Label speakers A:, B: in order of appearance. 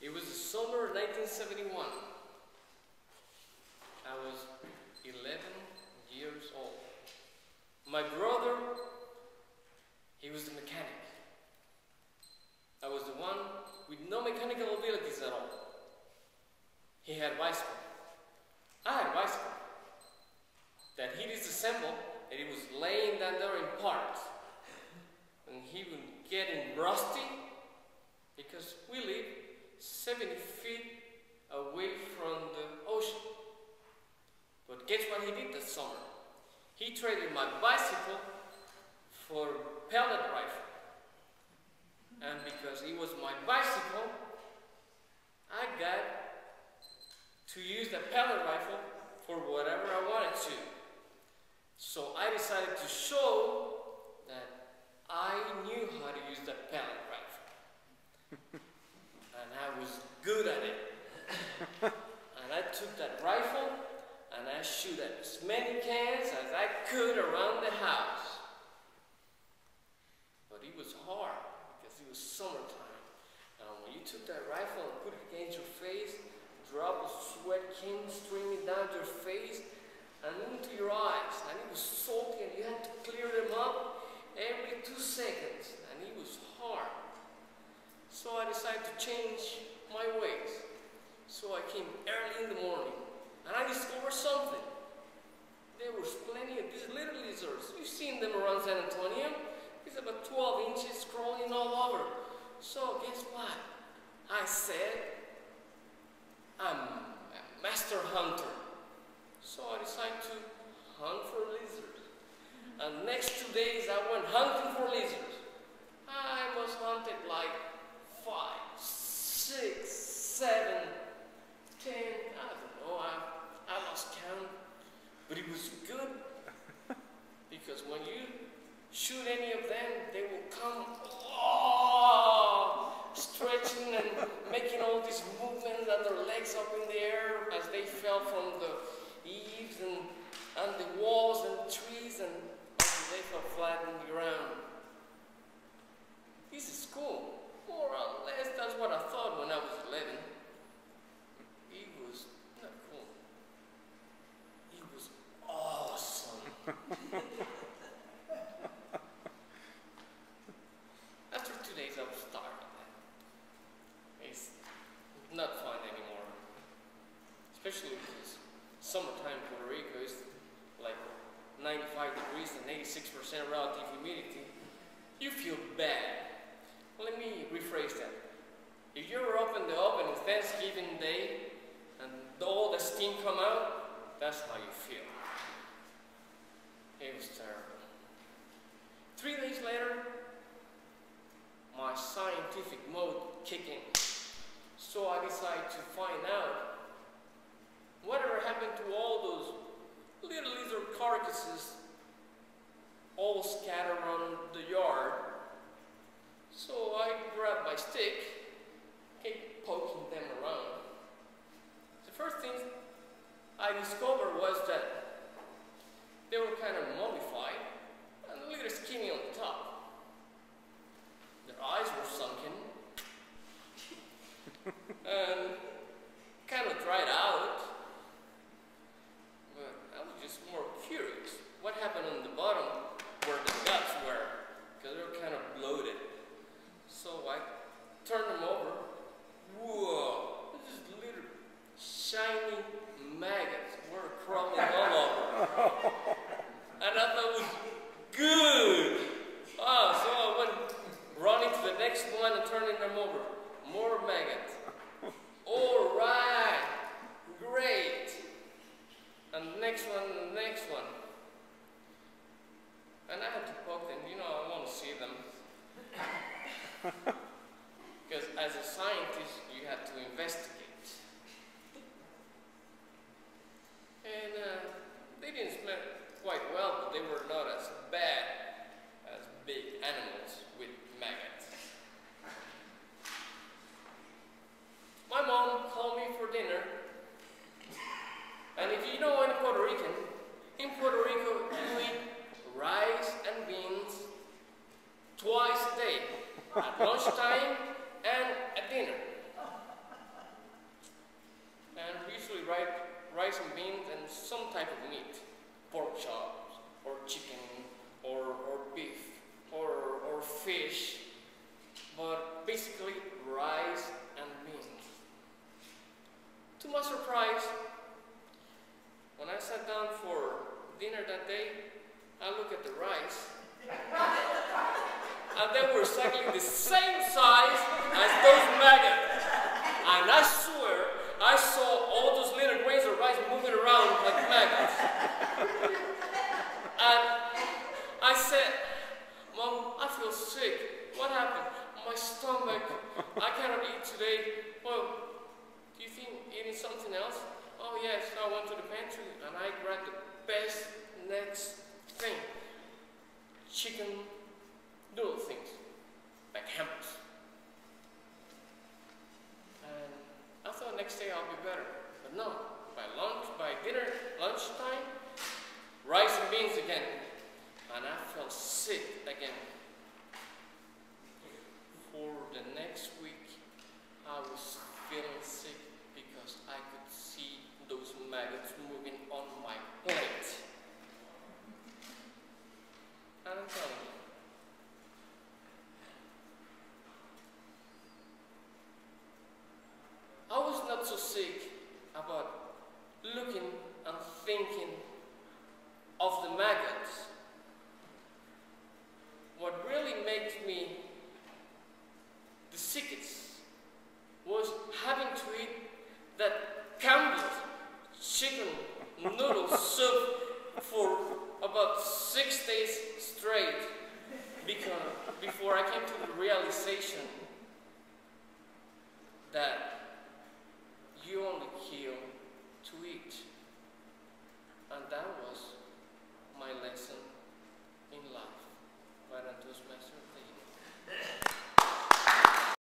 A: It was the summer of 1971. I was 11 years old. My brother, he was the mechanic. I was the one with no mechanical abilities at all. He had a bicycle. I had a bicycle that he disassembled, and it was laying down there in parts. And he was getting rusty because we live 70 feet away from the ocean. But guess what he did that summer? He traded my bicycle for a pellet rifle. And because it was my bicycle, I got to use the pellet rifle for whatever I wanted to. So I decided to show that I knew how to use the pellet rifle. And I was good at it. And I took that rifle and I shoot at as many cans as I could around the house. But it was hard because it was summertime. And when you took that rifle and put it against your face, drop of sweat came streaming down your face and into your eyes. And it was salty and you had to clear them up every 2 seconds. And it was hard. So I decided to change my ways. So I came early in the morning and I discovered something. There was plenty of these little lizards. You've seen them around San Antonio. It's about 12 inches crawling all over. So guess what? I said, I'm a master hunter. So I decided to hunt for lizards. And next 2 days I went hunting for lizards. I was hunted like 5, 6, 7, 10, I don't know, I lost count. But it was good because when you shoot any of them, they will come stretching and making all these movements and their legs up in the air as they fell from the eaves and the walls and trees, and they fell flat on the ground. This is cool. More or less, that's what I thought when I was 11. It was not cool. It was awesome. After 2 days, I was tired of that. It's not fun anymore. Especially because summertime in Puerto Rico is like 95 degrees and 86% relative humidity. You feel bad. Let me rephrase that. If you're up in the oven on Thanksgiving Day and all the steam come out, that's how you feel. It was terrible. 3 days later, my scientific mode kicked in. So I decided to find out whatever happened to all those little lizard carcasses all scattered around the yard. So I grabbed my stick, kept poking them around. The first thing I discovered was that they were kind of mummified and a little skinny on the top. Their eyes were sunken and kind of dried out. But I was just more curious. What happened on the bottom where the guts were? Because they were kind of bloated. So I turned them over. Whoa! These little shiny maggots were crawling all over. And I thought it was good. So I went running to the next one and turning them over. More maggots. All right. Great. And the next one, and the next one. And I had to poke them. You know, I want to see them. Because as a scientist, you have to investigate. And they didn't smell quite well, but they were not as bad as big animals with maggots. My mom called me for dinner. And if you know any Puerto Rican, in Puerto Rico you eat rice and beans twice a day, at lunchtime and at dinner. basically rice and beans and some type of meat, pork chops, or chicken, or beef, or fish, but basically rice and beans. To my surprise, when I sat down for dinner that day, I looked at the rice, and they were exactly the same size as those maggots. And I swear, I saw all those little grains of rice moving around like maggots. And I said, Mom, I feel sick. What happened? My stomach. I cannot eat today. Well, do you think eating something else? Oh yes, so I went to the pantry and I grabbed the best next thing. Chicken noodle things, like hammers. And I thought next day I'll be better. But no, by lunchtime, rice and beans again. And I felt sick again. For the next week, I was feeling sick because I could see those maggots moving on my plate. And I'm telling you, I was not so sick about looking and thinking of the maggots. What really made me the sickest was having to eat that Campbell's chicken noodle soup for about 6 days straight before I came to the realization that you only kill to eat. And that